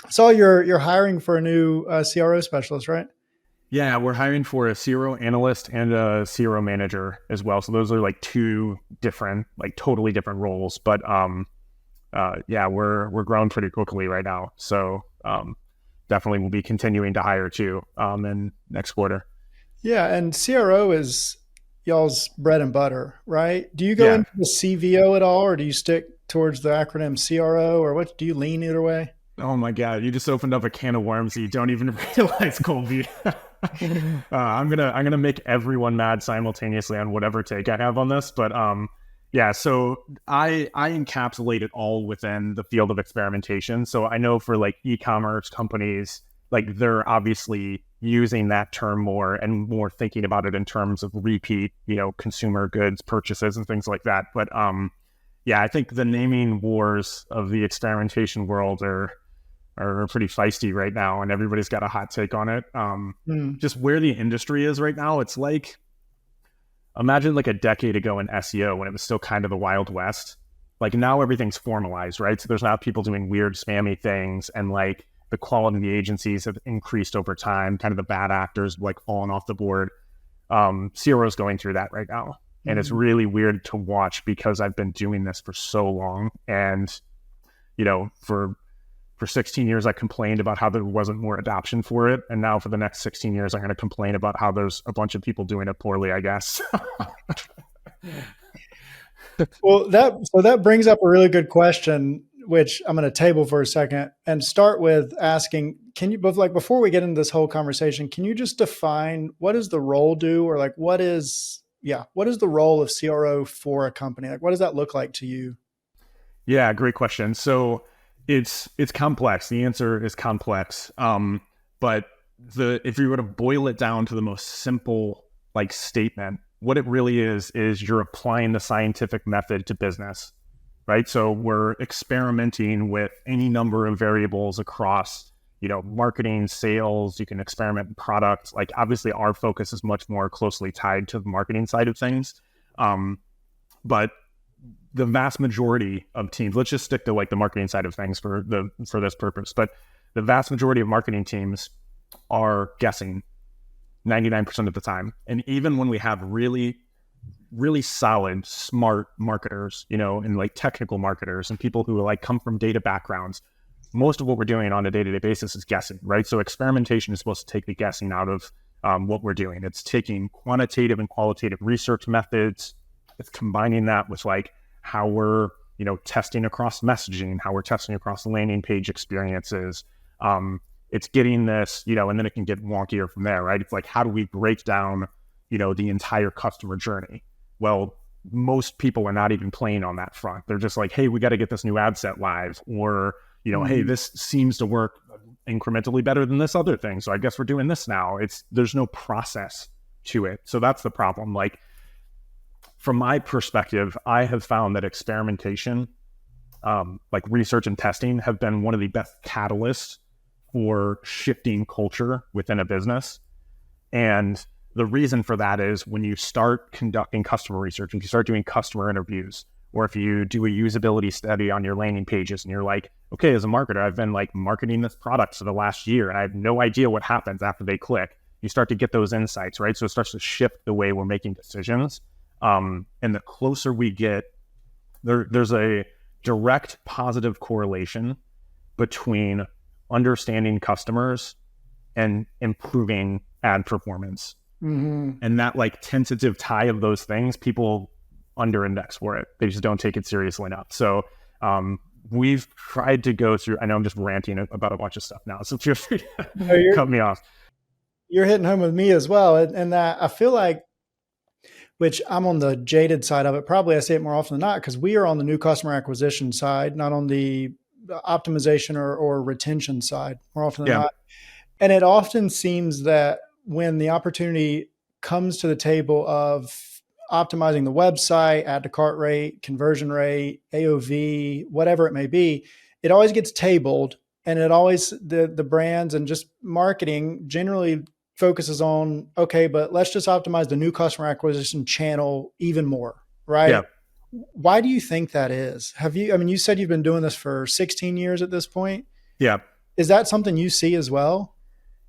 Saw you're hiring for a new CRO specialist, right? Yeah, we're hiring for a CRO analyst and a CRO manager as well. So those are like two different, like totally different roles. But yeah, we're growing pretty quickly right now. So definitely we'll be continuing to hire too in next quarter. Yeah, and CRO is y'all's bread and butter, right? Do you go Yeah. into the CVO at all, or do you stick towards the acronym CRO, or what? Do you lean either way? Oh my God, you just opened up a can of worms that you don't even realize, Colby. I'm gonna make everyone mad simultaneously on whatever take I have on this, but yeah. So I encapsulate it all within the field of experimentation. So I know for like e-commerce companies, like they're obviously using that term more and more thinking about it in terms of repeat, consumer goods purchases and things like that. But yeah, I think the naming wars of the experimentation world are pretty feisty right now, and everybody's got a hot take on it. Hmm. Just where the industry is right now, it's like imagine like a decade ago in SEO when it was still kind of the Wild West. Like now everything's formalized, right? So there's not people doing weird spammy things, and like the quality of the agencies have increased over time. Kind of the bad actors like falling off the board. CRO's going through that right now, and it's Hmm. really weird to watch because I've been doing this for so long, and for 16 years, I complained about how there wasn't more adoption for it. And now for the next 16 years, I'm going to complain about how there's a bunch of people doing it poorly, I guess. Well, that brings up a really good question, which I'm going to table for a second and start with asking, can you, but like before we get into this whole conversation, can you just define what does the role do, or like what is the role of CRO for a company? Like, what does that look like to you? Yeah, great question. So it's complex. The answer is complex. But the if you were to boil it down to the most simple like statement, what it really is you're applying the scientific method to business, right? So we're experimenting with any number of variables across, marketing, sales. You can experiment in products. Like obviously, our focus is much more closely tied to the marketing side of things. But the vast majority of teams, let's just stick to like the marketing side of things for this purpose, but the vast majority of marketing teams are guessing 99% of the time. And even when we have really, really solid, smart marketers, and like technical marketers and people who like come from data backgrounds, most of what we're doing on a day-to-day basis is guessing, right? So experimentation is supposed to take the guessing out of what we're doing. It's taking quantitative and qualitative research methods. It's combining that with like how we're, testing across messaging, how we're testing across landing page experiences. It's getting this, and then it can get wonkier from there, right? It's like, how do we break down, the entire customer journey? Well, most people are not even playing on that front. They're just like, hey, we got to get this new ad set live, or, hey, Mhm. this seems to work incrementally better than this other thing. So I guess we're doing this now. There's no process to it. So that's the problem. Like, from my perspective, I have found that experimentation, like research and testing, have been one of the best catalysts for shifting culture within a business. And the reason for that is when you start conducting customer research, if you start doing customer interviews, or if you do a usability study on your landing pages and you're like, okay, as a marketer, I've been like marketing this product for the last year and I have no idea what happens after they click. You start to get those insights, right? So it starts to shift the way we're making decisions. And the closer we get, there's a direct positive correlation between understanding customers and improving ad performance. Mhm. And that like tentative tie of those things, people under index for it. They just don't take it seriously enough. So we've tried to go through, I know I'm just ranting about a bunch of stuff now, so feel free to So cut me off. you're hitting home with me as well, and that I feel like, which I'm on the jaded side of it. Probably I say it more often than not because we are on the new customer acquisition side, not on the optimization or retention side more often than Yeah. not. And it often seems that when the opportunity comes to the table of optimizing the website, add to cart rate, conversion rate, AOV, whatever it may be, it always gets tabled, and it always the brands and just marketing generally focuses on, okay, but let's just optimize the new customer acquisition channel even more, Yeah. right? Why do you think that is? Have you, I mean, you said you've been doing this for 16 years at this point. Yeah. Is that something you see as well?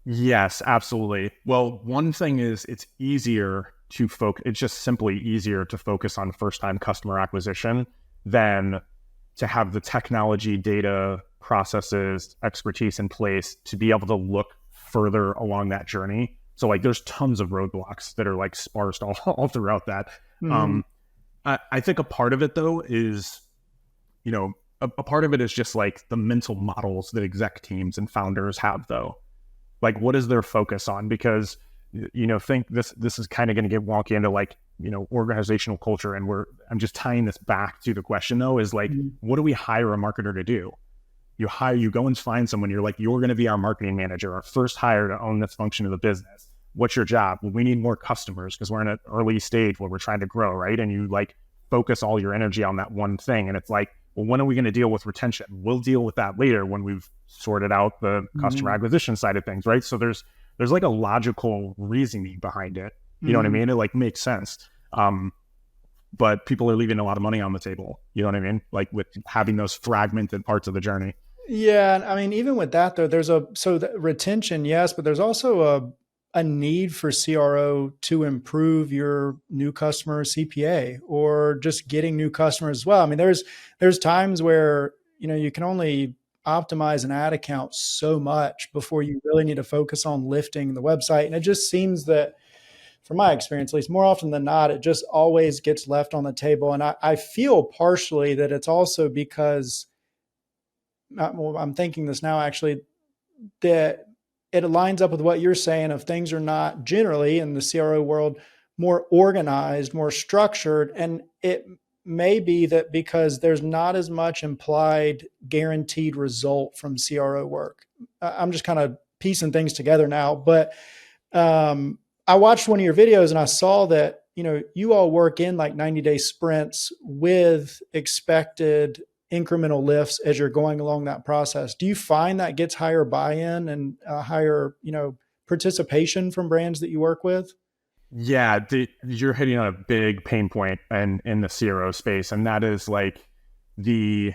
Yes, absolutely. Well, one thing is it's easier to focus, it's just simply easier to focus on first time customer acquisition than to have the technology, data, processes, expertise in place to be able to look further along that journey. So like there's tons of roadblocks that are like sparsed all throughout that. Mm-hmm. Um, I think a part of it though is, you know, a part of it is just like the mental models that exec teams and founders have though. Like what is their focus on? Because think this is kind of going to get wonky into like organizational culture, and I'm just tying this back to the question though, is like what do we hire a marketer to do? You go and find someone, you're like, you're going to be our marketing manager, our first hire to own this function of the business. What's your job? Well, we need more customers because we're in an early stage where we're trying to grow, right? And you like focus all your energy on that one thing, and it's like, well, when are we going to deal with retention? We'll deal with that later when we've sorted out the customer acquisition side of things, right? So there's like a logical reasoning behind it. You know what I mean? It like makes sense. But people are leaving a lot of money on the table. You know what I mean? Like with having those fragmented parts of the journey. Yeah, I mean, even with that though, the retention, yes, but there's also a need for CRO to improve your new customer CPA or just getting new customers as well. I mean, there's times where you can only optimize an ad account so much before you really need to focus on lifting the website. And it just seems that, from my experience, at least more often than not, it just always gets left on the table. And I feel partially that it's also because I'm thinking this now actually, that it aligns up with what you're saying of things are not generally in the CRO world more organized, more structured. And it may be that because there's not as much implied guaranteed result from CRO work. I'm just kind of piecing things together now, but I watched one of your videos and I saw that, you all work in like 90-day sprints with expected incremental lifts as you're going along that process. Do you find that gets higher buy-in and higher, participation from brands that you work with? Yeah, you're hitting on a big pain point in the CRO space, and that is like the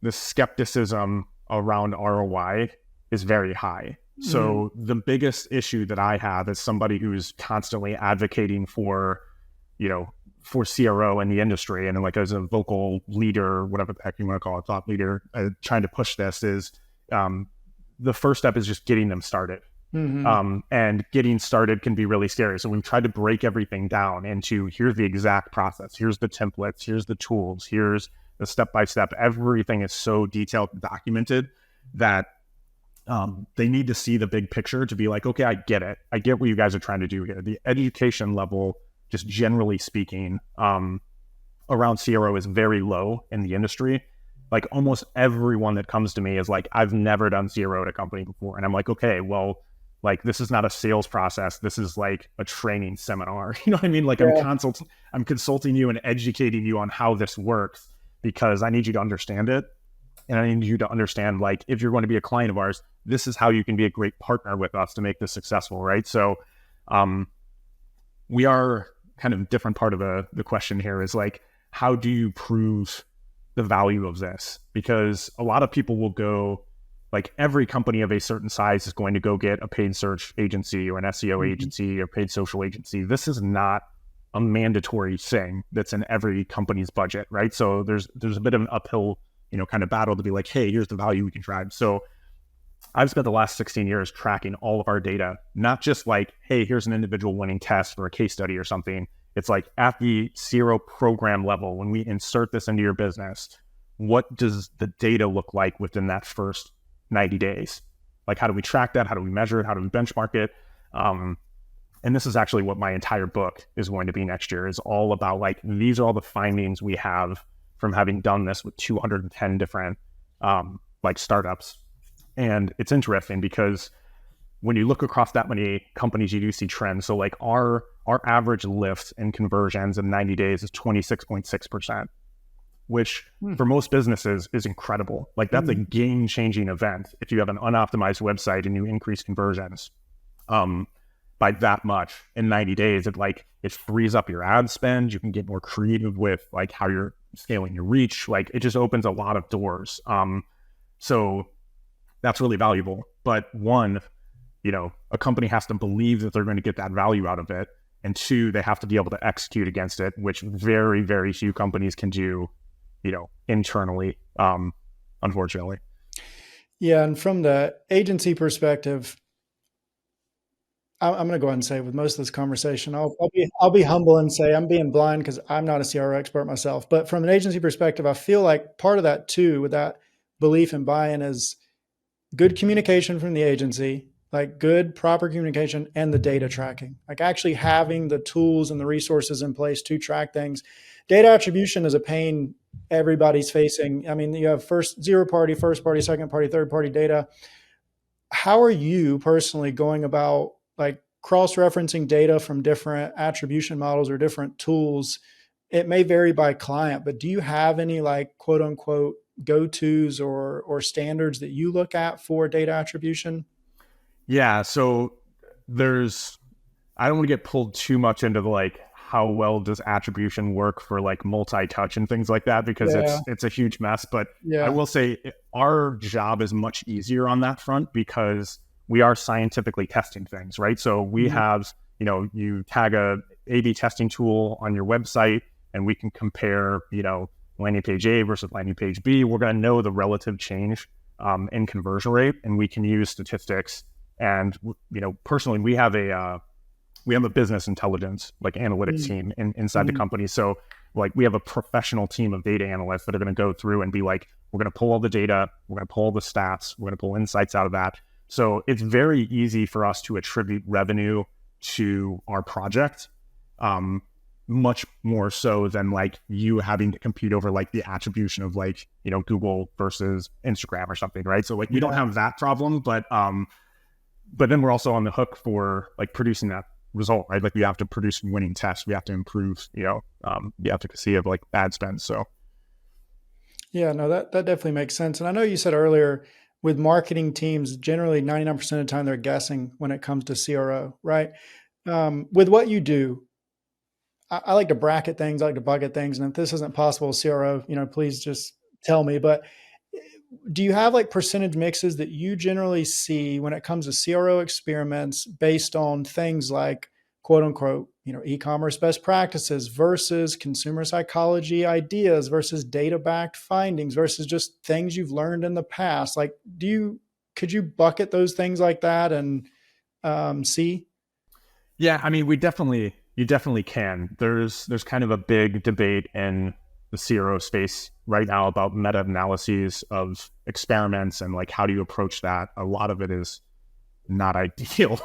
skepticism around ROI is very high. So the biggest issue that I have as somebody who's constantly advocating for CRO in the industry, and like as a vocal leader, whatever the heck you want to call it, thought leader, trying to push this is the first step is just getting them started. And getting started can be really scary. So we've tried to break everything down into here's the exact process, here's the templates, here's the tools, here's the step-by-step. Everything is so detailed and documented that they need to see the big picture to be like, okay, I get it. I get what you guys are trying to do here. The education level, just generally speaking, around CRO is very low in the industry. Like almost everyone that comes to me is like, I've never done CRO at a company before. And I'm like, okay, well, like this is not a sales process. This is like a training seminar. You know what I mean? Like Yeah. I'm consulting you and educating you on how this works because I need you to understand it. And I need you to understand, like, if you're going to be a client of ours, this is how you can be a great partner with us to make this successful, right? So we are kind of different part of the question here is like, how do you prove the value of this? Because a lot of people will go, like every company of a certain size is going to go get a paid search agency or an SEO agency or paid social agency. This is not a mandatory thing that's in every company's budget, right? So there's a bit of an uphill kind of battle to be like, hey, here's the value we can drive. So I've spent the last 16 years tracking all of our data, not just like, hey, here's an individual winning test for a case study or something. It's like at the CRO program level, when we insert this into your business, what does the data look like within that first 90 days? Like, how do we track that? How do we measure it? How do we benchmark it? And this is actually what my entire book is going to be next year, is all about like, these are all the findings we have from having done this with 210 different like startups. And it's interesting because when you look across that many companies, you do see trends. So like our average lift in conversions in 90 days is 26.6%, which for most businesses is incredible. Like that's a game-changing event if you have an unoptimized website and you increase conversions by that much in 90 days. It frees up your ad spend. You can get more creative with like how you're scaling your reach. Like it just opens a lot of doors. So that's really valuable. But one, a company has to believe that they're going to get that value out of it. And two, they have to be able to execute against it, which very, very few companies can do, internally, unfortunately. Yeah, and from the agency perspective, I'm going to go ahead and say with most of this conversation, I'll be humble and say I'm being blind because I'm not a CRO expert myself. But from an agency perspective, I feel like part of that too, with that belief and buy-in, is good communication from the agency, like good proper communication, and the data tracking, like actually having the tools and the resources in place to track things. Data attribution is a pain everybody's facing. I mean, you have zero party, first party, second party, third party data. How are you personally going about like cross-referencing data from different attribution models or different tools? It may vary by client, but do you have any like quote unquote go-tos or standards that you look at for data attribution? Yeah. So I don't want to get pulled too much into the, like, how well does attribution work for like multi-touch and things like that, because Yeah. it's a huge mess. But I Yeah. will say our job is much easier on that front because we are scientifically testing things, right? So we Mhm. have, you tag A/B testing tool on your website, and we can compare, landing page A versus landing page B. We're going to know the relative change in conversion rate, and we can use statistics. And personally, we have a business intelligence, like, analytics Mhm. team inside the Mhm. company. So, like, we have a professional team of data analysts that are going to go through and be like, we're going to pull all the data, we're going to pull all the stats, we're going to pull insights out of that. So it's very easy for us to attribute revenue to our project, much more so than like you having to compete over like the attribution of like, Google versus Instagram or something, right? So like we don't Yeah. have that problem, but then we're also on the hook for like producing that result, right? Like we have to produce winning tests. We have to improve, the efficacy of like ad spend. So Yeah, no, that definitely makes sense. And I know you said earlier with marketing teams, generally 99% of the time they're guessing when it comes to CRO, right? With what you do, I like to bracket things, I like to bucket things. And if this isn't possible, CRO, please just tell me. But do you have like percentage mixes that you generally see when it comes to CRO experiments based on things like quote unquote, e-commerce best practices versus consumer psychology ideas versus data backed findings versus just things you've learned in the past? Like, could you bucket those things like that and see? yeah, I mean, you definitely can. There's kind of a big debate in the CRO space right now about meta analyses of experiments and like how do you approach that. A lot of it is not ideal.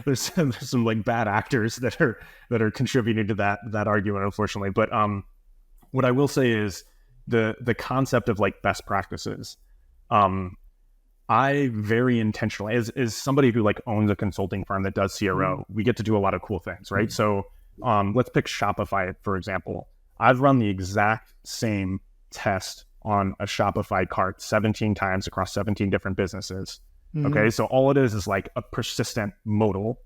There's some like bad actors that are contributing to that argument, unfortunately. But what I will say is the concept of like best practices. Um, I very intentionally, as somebody who like owns a consulting firm that does Mhm. CRO, we get to do a lot of cool things, right? So let's pick Shopify, for example. I've run the exact same test on a Shopify cart 17 times across 17 different businesses. Okay, Mhm. so all it is like a persistent modal,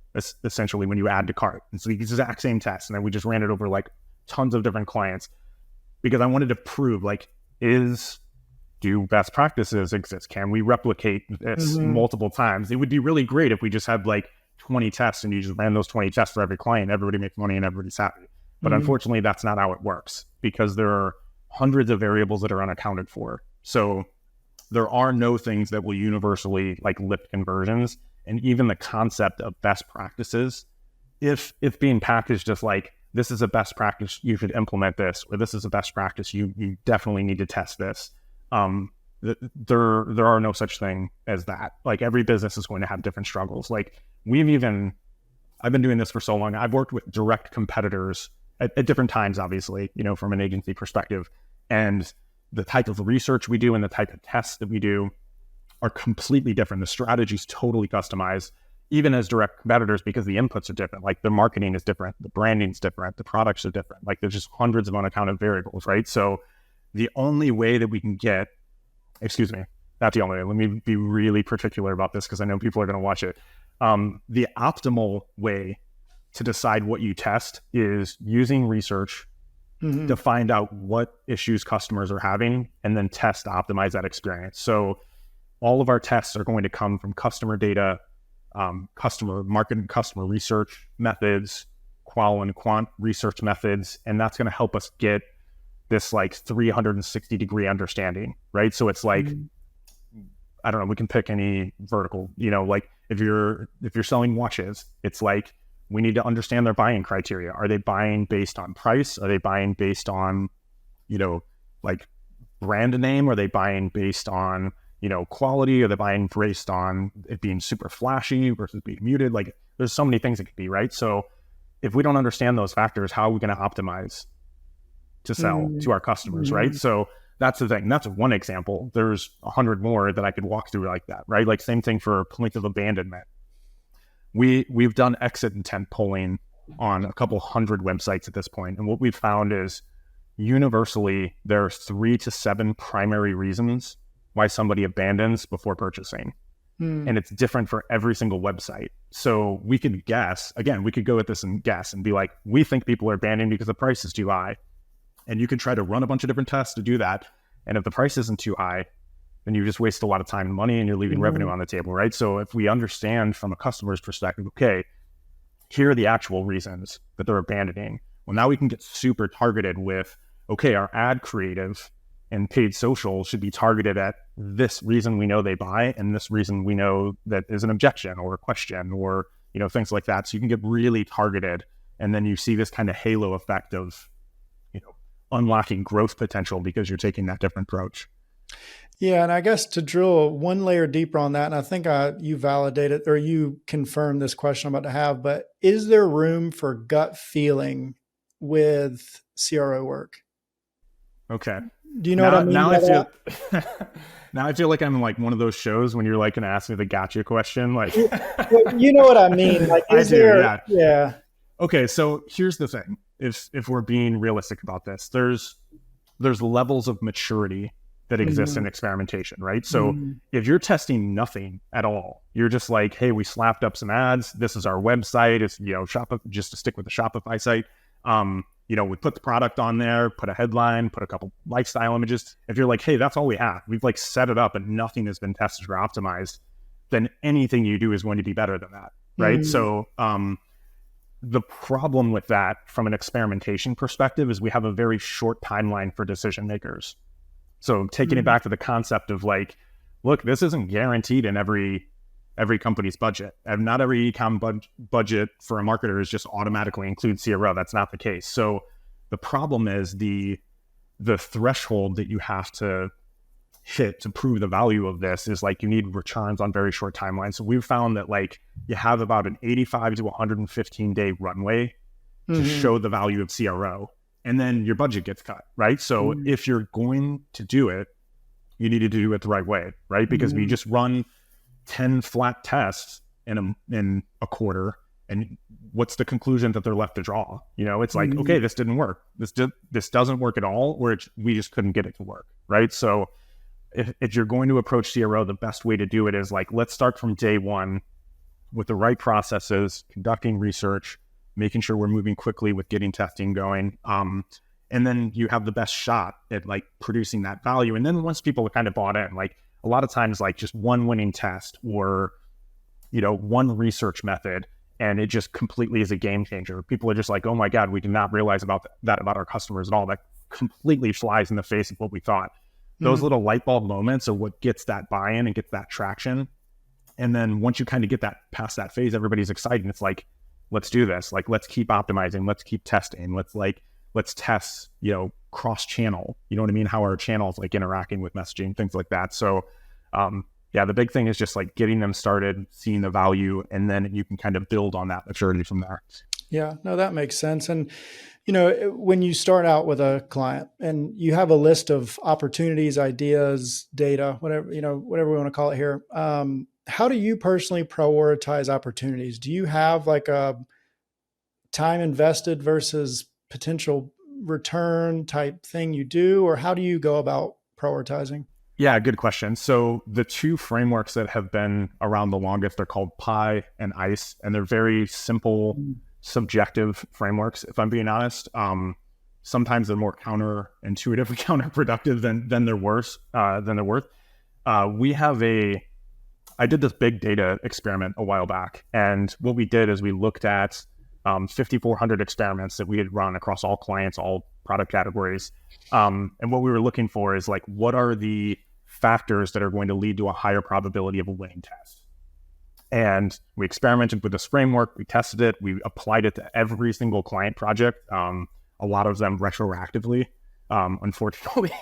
essentially, when you add to cart. It's the exact same test. And then we just ran it over like tons of different clients because I wanted to prove like, do best practices exist? Can we replicate this Mhm. multiple times? It would be really great if we just had like 20 tests and you just ran those 20 tests for every client. Everybody makes money and everybody's happy. But Mhm. unfortunately, that's not how it works because there are hundreds of variables that are unaccounted for. So there are no things that will universally like lift conversions. And even the concept of best practices, if being packaged as like, this is a best practice, you should implement this, or this is a best practice, you definitely need to test this. Um, there are no such thing as that. Like every business is going to have different struggles. Like I've been doing this for so long. I've worked with direct competitors at different times, obviously, from an agency perspective, and the type of research we do and the type of tests that we do are completely different. The strategy is totally customized, even as direct competitors, because the inputs are different. Like the marketing is different, the branding is different, the products are different. Like there's just hundreds of unaccounted variables, right? So the only way that we can get, excuse me, not the only way, let me be really particular about this because I know people are going to watch it. The optimal way to decide what you test is using research to Mhm. find out what issues customers are having and then test to optimize that experience. So all of our tests are going to come from customer data, customer market and customer research methods, qual and quant research methods, and that's going to help us get this like 360 degree understanding, right? So it's like, I don't know, we can pick any vertical, like if you're selling watches, it's like, we need to understand their buying criteria. Are they buying based on price? Are they buying based on, like brand name? Are they buying based on, quality? Are they buying based on it being super flashy versus being muted? Like there's so many things it could be, right? So if we don't understand those factors, how are we going to optimize to sell to our customers, right? So that's the thing. That's one example. There's 100 more that I could walk through like that, right? Like same thing for point of abandonment. We've done exit intent polling on a couple hundred websites at this point, and what we've found is universally there are 3 to 7 primary reasons why somebody abandons before purchasing. And it's different for every single website. So we could guess, again, we could go at this and guess and be like, we think people are abandoning because the price is too high. And you can try to run a bunch of different tests to do that. And if the price isn't too high, then you just waste a lot of time and money and you're leaving revenue on the table, right? So if we understand from a customer's perspective, okay, here are the actual reasons that they're abandoning. Well, now we can get super targeted with, okay, our ad creative and paid social should be targeted at this reason we know they buy and this reason we know that is an objection or a question or, things like that. So you can get really targeted. And then you see this kind of halo effect of, unlocking growth potential because you're taking that different approach. Yeah. And I guess to drill one layer deeper on that, and I think you validated or you confirmed this question I'm about to have, but is there room for gut feeling with CRO work? Okay. Do you know what I mean? Now I feel like I'm like one of those shows when you're like going to ask me the gotcha question. Like, you know what I mean? Like, yeah. Okay. So here's the thing. If we're being realistic about this, there's levels of maturity that exist in experimentation, right? So if you're testing nothing at all, you're just like, hey, we slapped up some ads. This is our website. It's, just to stick with the Shopify site. We put the product on there, put a headline, put a couple lifestyle images. If you're like, hey, that's all we have, we've like set it up and nothing has been tested or optimized, then anything you do is going to be better than that, right? So the problem with that from an experimentation perspective is we have a very short timeline for decision makers. So taking it back to the concept of like, look, this isn't guaranteed in every company's budget. And not every e-com budget for a marketer is just automatically include CRO. That's not the case. So the problem is the threshold that you have to hit to prove the value of this is like you need returns on very short timelines. So we've found that like you have about an 85 to 115 day runway to show the value of CRO, and then your budget gets cut, right? So if you're going to do it, you need to do it the right way, right? Because we just run 10 flat tests in a quarter, and what's the conclusion that they're left to draw? It's like, okay, this didn't work. This doesn't work at all, or we just couldn't get it to work, right? So if you're going to approach CRO, the best way to do it is like, let's start from day one with the right processes, conducting research, making sure we're moving quickly with getting testing going. And then you have the best shot at like producing that value. And then once people are kind of bought in, like a lot of times, like just one winning test or, one research method, and it just completely is a game changer. People are just like, oh my God, we did not realize about our customers at all. That completely flies in the face of what we thought. Those little light bulb moments are what gets that buy-in and gets that traction. And then once you kind of get that past that phase, everybody's excited. It's like, let's do this. Like, let's keep optimizing. Let's keep testing. Let's test, cross channel, you know what I mean? How our channels like interacting with messaging, things like that. So, the big thing is just like getting them started, seeing the value, and then you can kind of build on that maturity from there. Yeah, no, that makes sense. And, when you start out with a client and you have a list of opportunities, ideas, data, whatever we want to call it here, how do you personally prioritize opportunities? Do you have like a time invested versus potential return type thing you do, or how do you go about prioritizing? Yeah, good question. So the two frameworks that have been around the longest are called PI and ICE, and they're very simple, subjective frameworks, if I'm being honest. Sometimes they're more counterintuitive and counterproductive than they're worth. I did this big data experiment a while back. And what we did is we looked at 5,400 experiments that we had run across all clients, all product categories. And what we were looking for is like, what are the factors that are going to lead to a higher probability of a winning test? And we experimented with this framework. We tested it. We applied it to every single client project, a lot of them retroactively, unfortunately.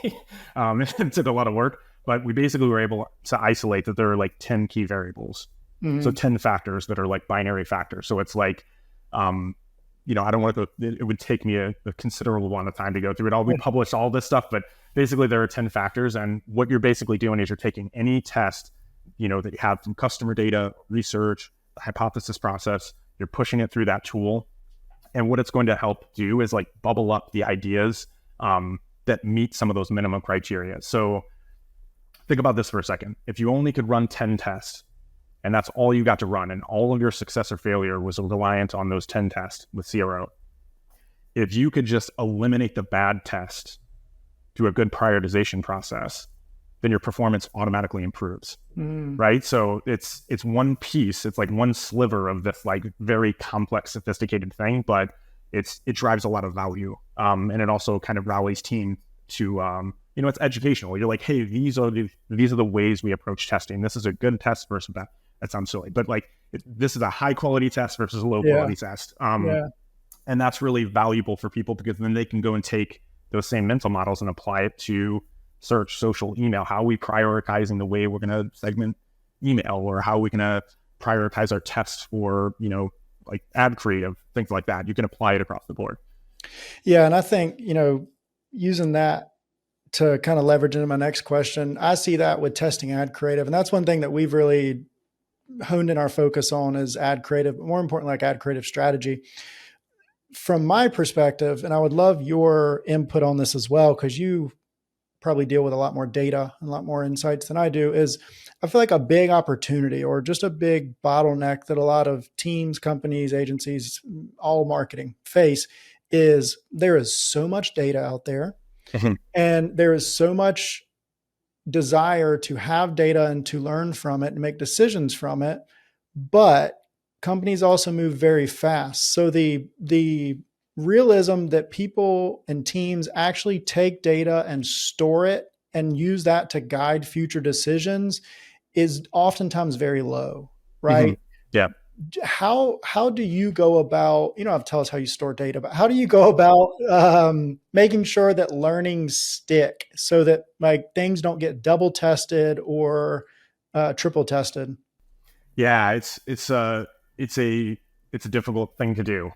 It took a lot of work. But we basically were able to isolate that there are like 10 key variables. Mm-hmm. So 10 factors that are like binary factors. So it's like, I don't want to go, it would take me a considerable amount of time to go through it all. We published all this stuff, but basically there are 10 factors. And what you're basically doing is you're taking any test, that you have from customer data, research, the hypothesis process, you're pushing it through that tool. And what it's going to help do is like bubble up the ideas that meet some of those minimum criteria. So think about this for a second. If you only could run 10 tests and that's all you got to run and all of your success or failure was reliant on those 10 tests with CRO, if you could just eliminate the bad test through a good prioritization process, then your performance automatically improves, right? So it's one piece, it's like one sliver of this like very complex, sophisticated thing, but it drives a lot of value. And it also kind of rallies team to, it's educational. You're like, hey, these are the ways we approach testing. This is a good test versus bad. That sounds silly, but like this is a high quality test versus a low quality test. And that's really valuable for people because then they can go and take those same mental models and apply it to search, social, email. How are we prioritizing the way we're going to segment email, or how are we going to prioritize our tests for, like ad creative, things like that. You can apply it across the board. Yeah. And I think, using that to kind of leverage into my next question, I see that with testing ad creative. And that's one thing that we've really honed in our focus on is ad creative, but more importantly, like ad creative strategy. From my perspective, and I would love your input on this as well, because you probably deal with a lot more data and a lot more insights than I do, is I feel like a big opportunity or just a big bottleneck that a lot of teams, companies, agencies, all marketing face is there is so much data out there. Mm-hmm. And there is so much desire to have data and to learn from it and make decisions from it. But companies also move very fast. So the realism that people and teams actually take data and store it and use that to guide future decisions is oftentimes very low, right? Mm-hmm. Yeah. How do you go about, you don't have to tell us how you store data, but how do you go about making sure that learnings stick so that like things don't get double tested or triple tested? Yeah, it's a difficult thing to do,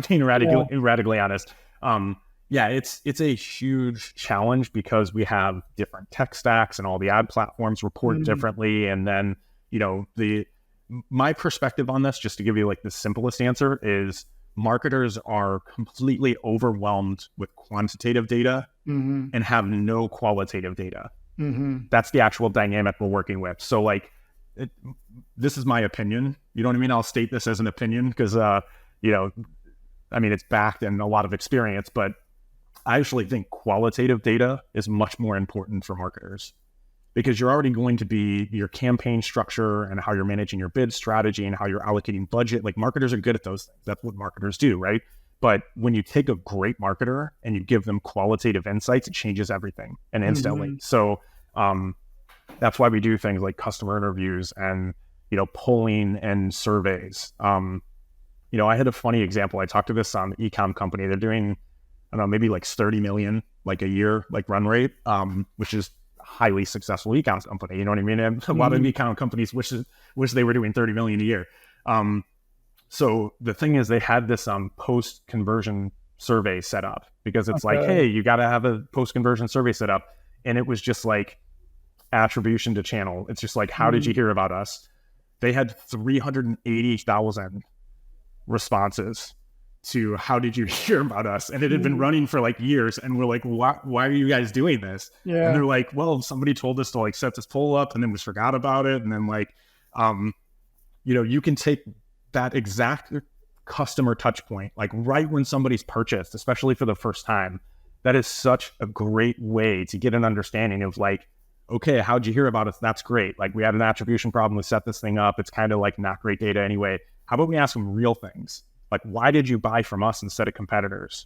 being radically honest. It's a huge challenge because we have different tech stacks and all the ad platforms report differently. And then, my perspective on this, just to give you like the simplest answer, is marketers are completely overwhelmed with quantitative data and have no qualitative data. That's the actual dynamic we're working with. So like, this is my opinion. You know what I mean? I'll state this as an opinion because, it's backed in a lot of experience, but I actually think qualitative data is much more important for marketers because you're already going to be your campaign structure and how you're managing your bid strategy and how you're allocating budget. Like marketers are good at those things. That's what marketers do, right? But when you take a great marketer and you give them qualitative insights, it changes everything and instantly. So that's why we do things like customer interviews and, polling and surveys. I had a funny example. I talked to this e-com company. They're doing, I don't know, maybe like 30 million like a year, like run rate, which is highly successful e-com company. You know what I mean? And a lot of e-com companies wish they were doing 30 million a year. So the thing is they had this post-conversion survey set up because it's like, hey, you got to have a post-conversion survey set up. And it was just like attribution to channel. It's just like, how did you hear about us? They had 380,000 responses to how did you hear about us? And it had been running for like years. And we're like, why are you guys doing this? Yeah. And they're like, well, somebody told us to like set this poll up and then we forgot about it. And then like, you can take that exact customer touch point, like right when somebody's purchased, especially for the first time. That is such a great way to get an understanding of like, okay, how'd you hear about us? That's great. Like, we had an attribution problem. We set this thing up. It's kind of like not great data anyway. How about we ask them real things? Like, why did you buy from us instead of competitors?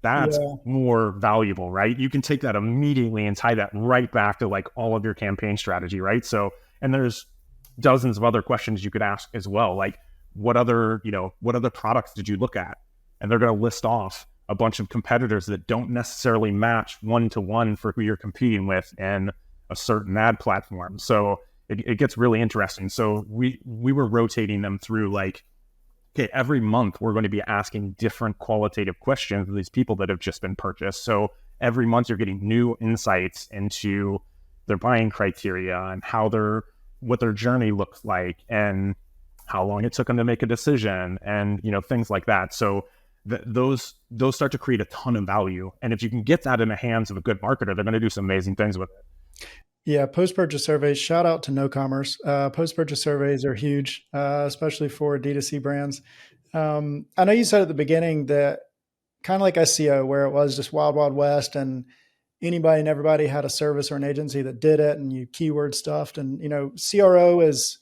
That's Yeah. more valuable, right? You can take that immediately and tie that right back to like all of your campaign strategy, right? So, and there's dozens of other questions you could ask as well. Like, what other products did you look at? And they're going to list off a bunch of competitors that don't necessarily match one-to-one for who you're competing with in a certain ad platform. So it gets really interesting. So we were rotating them through like, okay, every month we're going to be asking different qualitative questions of these people that have just been purchased. So every month you're getting new insights into their buying criteria and what their journey looks like and how long it took them to make a decision and, things like that. So those start to create a ton of value. And if you can get that in the hands of a good marketer, they're going to do some amazing things with it. Yeah, post-purchase surveys, shout out to no commerce. Post-purchase surveys are huge, especially for D2C brands. I know you said at the beginning that kind of like SEO, where it was just wild, wild west and anybody and everybody had a service or an agency that did it and you keyword stuffed. And, CRO is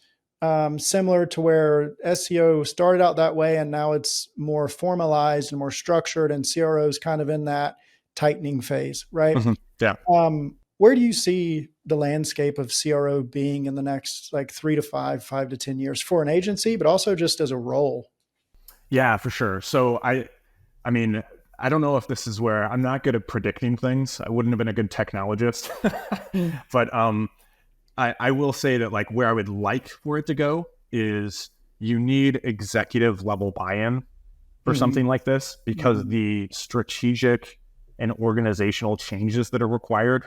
similar to where SEO started out that way and now it's more formalized and more structured, and CRO is kind of in that tightening phase, right? Mm-hmm. Yeah. Where do you see the landscape of CRO being in the next like 3 to 5 to 10 years for an agency, but also just as a role? Yeah, for sure. So I mean, I don't know if this is where I'm not good at predicting things. I wouldn't have been a good technologist, but I will say that like where I would like for it to go is you need executive level buy-in for something like this, because the strategic and organizational changes that are required,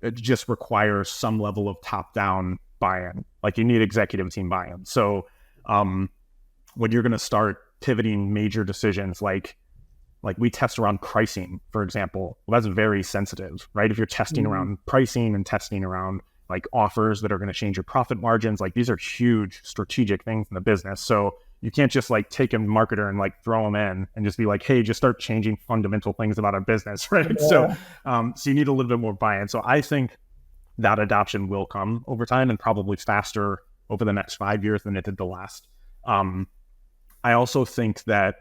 it just requires some level of top-down buy-in. Like you need executive team buy-in. So when you're going to start pivoting major decisions, like we test around pricing, for example, well, that's very sensitive, right? If you're testing around pricing and testing around like offers that are going to change your profit margins, like these are huge strategic things in the business. So you can't just like take a marketer and like throw them in and just be like, hey, just start changing fundamental things about our business, right? Yeah. So you need a little bit more buy-in. So I think that adoption will come over time and probably faster over the next 5 years than it did the last. I also think that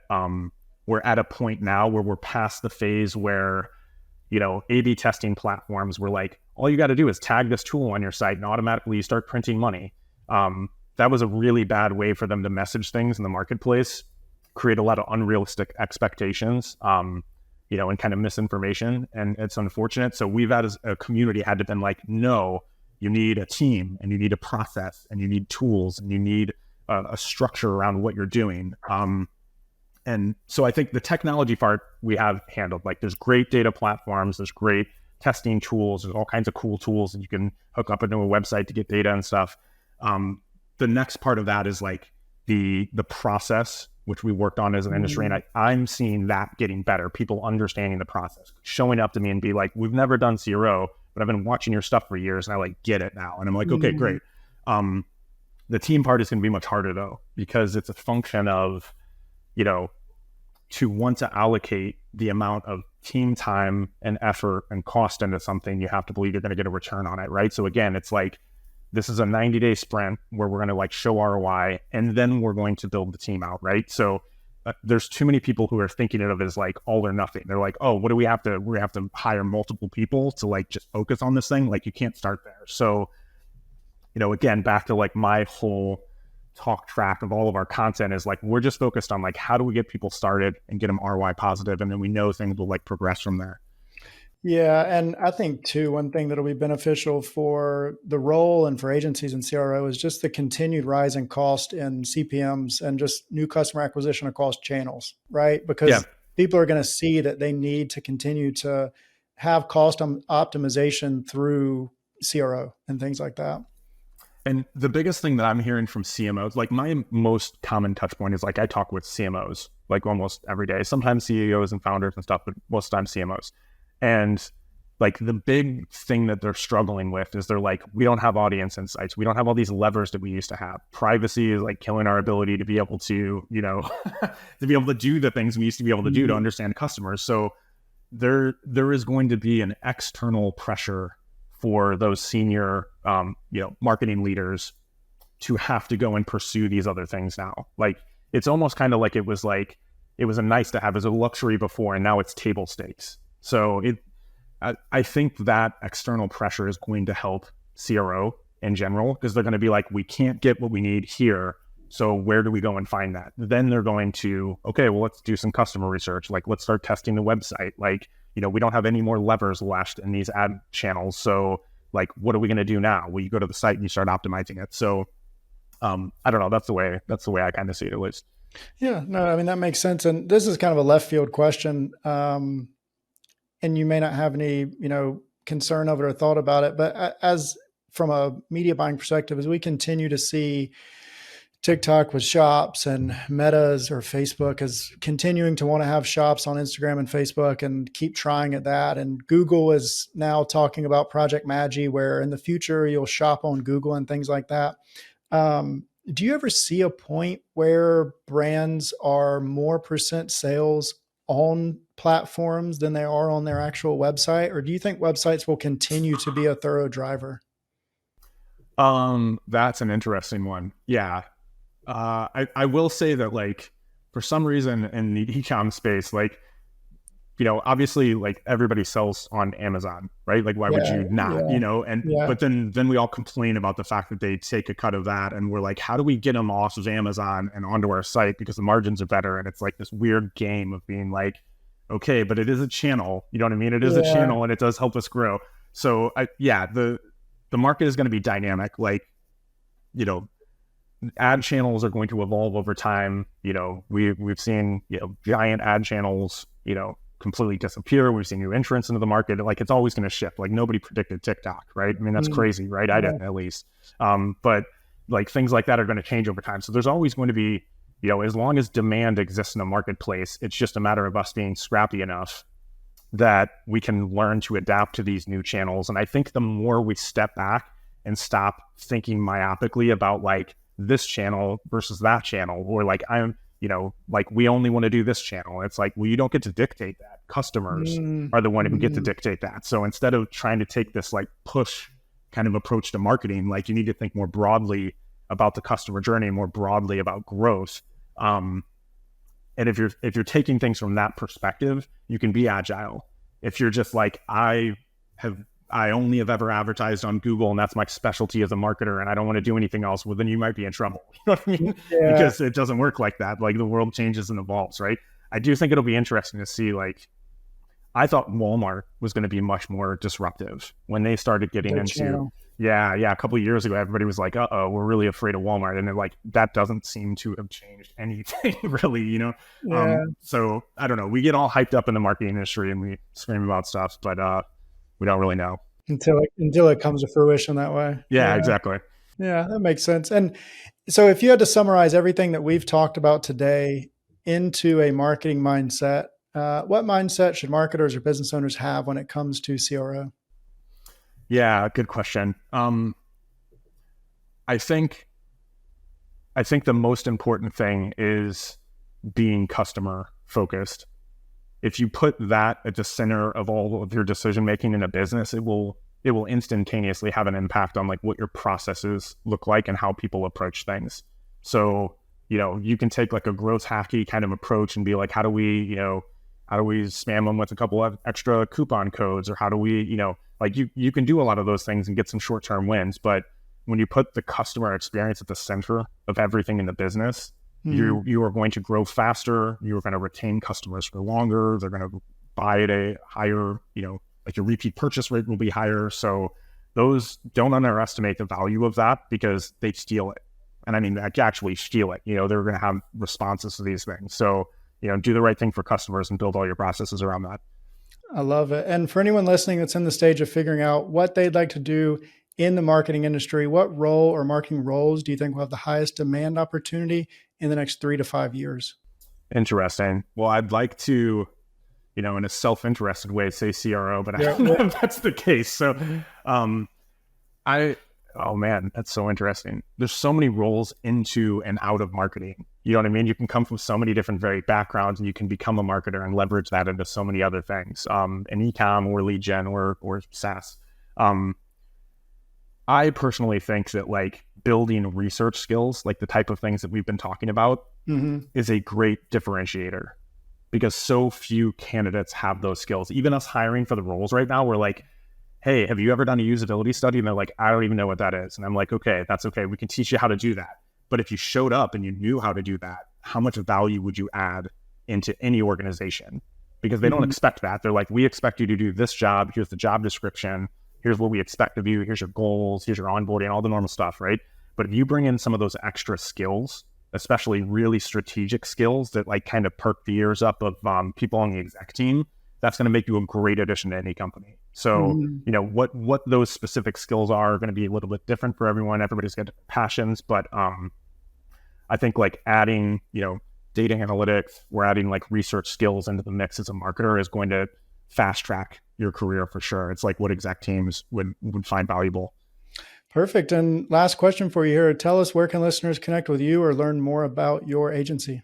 we're at a point now where we're past the phase where, A/B testing platforms were like, all you got to do is tag this tool on your site and automatically you start printing money. That was a really bad way for them to message things in the marketplace, create a lot of unrealistic expectations, and kind of misinformation. And it's unfortunate. So we've as a community had to been like, no, you need a team and you need a process and you need tools and you need a structure around what you're doing. And so I think the technology part we have handled. Like there's great data platforms, there's great testing tools, there's all kinds of cool tools that you can hook up into a website to get data and stuff. The next part of that is like the process, which we worked on as an industry. And I'm seeing that getting better. People understanding the process, showing up to me and be like, we've never done CRO, but I've been watching your stuff for years and I like get it now. And I'm like, okay, great. The team part is going to be much harder though, because it's a function of, to want to allocate the amount of team time and effort and cost into something, you have to believe you're going to get a return on it, right? So again, it's like, this is a 90-day sprint where we're going to like show ROI and then we're going to build the team out, right? So there's too many people who are thinking of it as like all or nothing. They're like, oh, what do we have to hire multiple people to like just focus on this thing? Like you can't start there. So, again, back to like my whole talk track of all of our content is like, we're just focused on like, how do we get people started and get them ROI positive? And then we know things will like progress from there. Yeah. And I think too, one thing that'll be beneficial for the role and for agencies and CRO is just the continued rise in cost in CPMs and just new customer acquisition across channels, right? Because people are going to see that they need to continue to have cost optimization through CRO and things like that. And the biggest thing that I'm hearing from CMOs, like my most common touch point is like I talk with CMOs like almost every day, sometimes CEOs and founders and stuff, but most of the time CMOs. And like the big thing that they're struggling with is they're like, we don't have audience insights. We don't have all these levers that we used to have. Privacy is like killing our ability to be able to, to be able to do the things we used to be able to do to understand customers. So there is going to be an external pressure for those senior, marketing leaders to have to go and pursue these other things now. Like, it's almost kind of like it was a nice to have as a luxury before, and now it's table stakes. So I think that external pressure is going to help CRO in general, because they're going to be like, we can't get what we need here. So where do we go and find that? Then they're going to, okay, well, let's do some customer research. Like, let's start testing the website. Like, we don't have any more levers left in these ad channels. So like, what are we going to do now? Well, you go to the site and you start optimizing it. So I don't know. That's the way I kind of see it, at least. Yeah, no, I mean, that makes sense. And this is kind of a left field question. And you may not have any, concern of it or thought about it, but as from a media buying perspective, as we continue to see TikTok with shops and Meta's or Facebook is continuing to want to have shops on Instagram and Facebook and keep trying at that. And Google is now talking about Project Magi, where in the future you'll shop on Google and things like that. Do you ever see a point where brands are more percent sales on platforms than they are on their actual website? Or do you think websites will continue to be a thorough driver? That's an interesting one. Yeah. I will say that, like, for some reason in the e-com space, like, obviously, like, everybody sells on Amazon, right? Like, why would you not, but then we all complain about the fact that they take a cut of that, and we're like, how do we get them off of Amazon and onto our site because the margins are better? And it's like this weird game of being like, okay, but it is a channel, you know what I mean? It is a channel, and it does help us grow. So the market is going to be dynamic. Like, ad channels are going to evolve over time. We've seen, giant ad channels, completely disappear. We've seen new entrants into the market. Like, it's always going to shift. Like, nobody predicted TikTok, right? I mean, that's crazy, right? I didn't, at least. But like, things like that are going to change over time. So there's always going to be, as long as demand exists in a marketplace, it's just a matter of us being scrappy enough that we can learn to adapt to these new channels. And I think the more we step back and stop thinking myopically about, like, this channel versus that channel, or like, like, we only want to do this channel. It's like, well, you don't get to dictate that. Customers are the one who get to dictate that. So instead of trying to take this, like, push kind of approach to marketing, like, you need to think more broadly about the customer journey, more broadly about growth. And if you're taking things from that perspective, you can be agile. If you're just like, I only have ever advertised on Google, and that's my specialty as a marketer, and I don't want to do anything else, well, then you might be in trouble. You know what I mean? Yeah. Because it doesn't work like that. Like, the world changes and evolves, right? I do think it'll be interesting to see, like, I thought Walmart was going to be much more disruptive when they started getting into channel. A couple of years ago, everybody was like, we're really afraid of Walmart. And they're like, that doesn't seem to have changed anything really, So I don't know. We get all hyped up in the marketing industry and we scream about stuff, but we don't really know until it comes to fruition that way. Yeah, exactly. Yeah, that makes sense. And so if you had to summarize everything that we've talked about today into a marketing mindset, what mindset should marketers or business owners have when it comes to CRO? Yeah, good question. I think the most important thing is being customer focused. If you put that at the center of all of your decision making in a business, it will instantaneously have an impact on, like, what your processes look like and how people approach things. So, you can take, like, a growth hacky kind of approach and be like, how do we spam them with a couple of extra coupon codes, or how do we, like, you can do a lot of those things and get some short-term wins. But when you put the customer experience at the center of everything in the business, you are going to grow faster. You are going to retain customers for longer. They're going to buy at a higher, like, your repeat purchase rate will be higher. So those, don't underestimate the value of that, because they steal it. And I mean, like, actually steal it. They're going to have responses to these things. So, do the right thing for customers and build all your processes around that. I love it. And for anyone listening that's in the stage of figuring out what they'd like to do in the marketing industry, what role or marketing roles do you think will have the highest demand opportunity in the next 3 to 5 years? Interesting. Well, I'd like to, in a self-interested way, say CRO, but I don't know if that's the case. So, oh man, that's so interesting. There's so many roles into and out of marketing. You know what I mean? You can come from so many different varied backgrounds, and you can become a marketer and leverage that into so many other things, in e-com or lead gen or SaaS. I personally think that like building research skills, like the type of things that we've been talking about, is a great differentiator because so few candidates have those skills. Even us hiring for the roles right now, we're like, hey, have you ever done a usability study? And they're like, I don't even know what that is. And I'm like, okay, that's okay. We can teach you how to do that. But if you showed up and you knew how to do that, how much value would you add into any organization? Because they don't expect that. They're like, we expect you to do this job. Here's the job description. Here's what we expect of you. Here's your goals. Here's your onboarding, all the normal stuff, right? But if you bring in some of those extra skills, especially really strategic skills that like kind of perk the ears up of people on the exec team, that's going to make you a great addition to any company. So, what those specific skills are going to be a little bit different for everyone. Everybody's got different passions, but I think like adding, data analytics, we're adding like research skills into the mix as a marketer is going to fast track your career for sure. It's like what exec teams would find valuable. Perfect. And last question for you here. Tell us, where can listeners connect with you or learn more about your agency?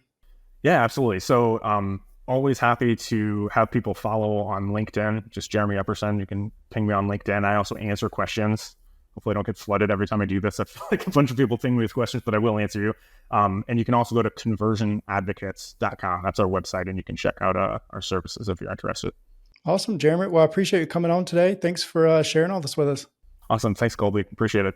Yeah, absolutely. So always happy to have people follow on LinkedIn, just Jeremy Epperson. You can ping me on LinkedIn. I also answer questions. Hopefully I don't get flooded every time I do this. I feel like a bunch of people ping me with questions, but I will answer you. And you can also go to conversionadvocates.com. That's our website, and you can check out our services if you're interested. Awesome, Jeremy. Well, I appreciate you coming on today. Thanks for sharing all this with us. Awesome. Thanks, Colby. Appreciate it.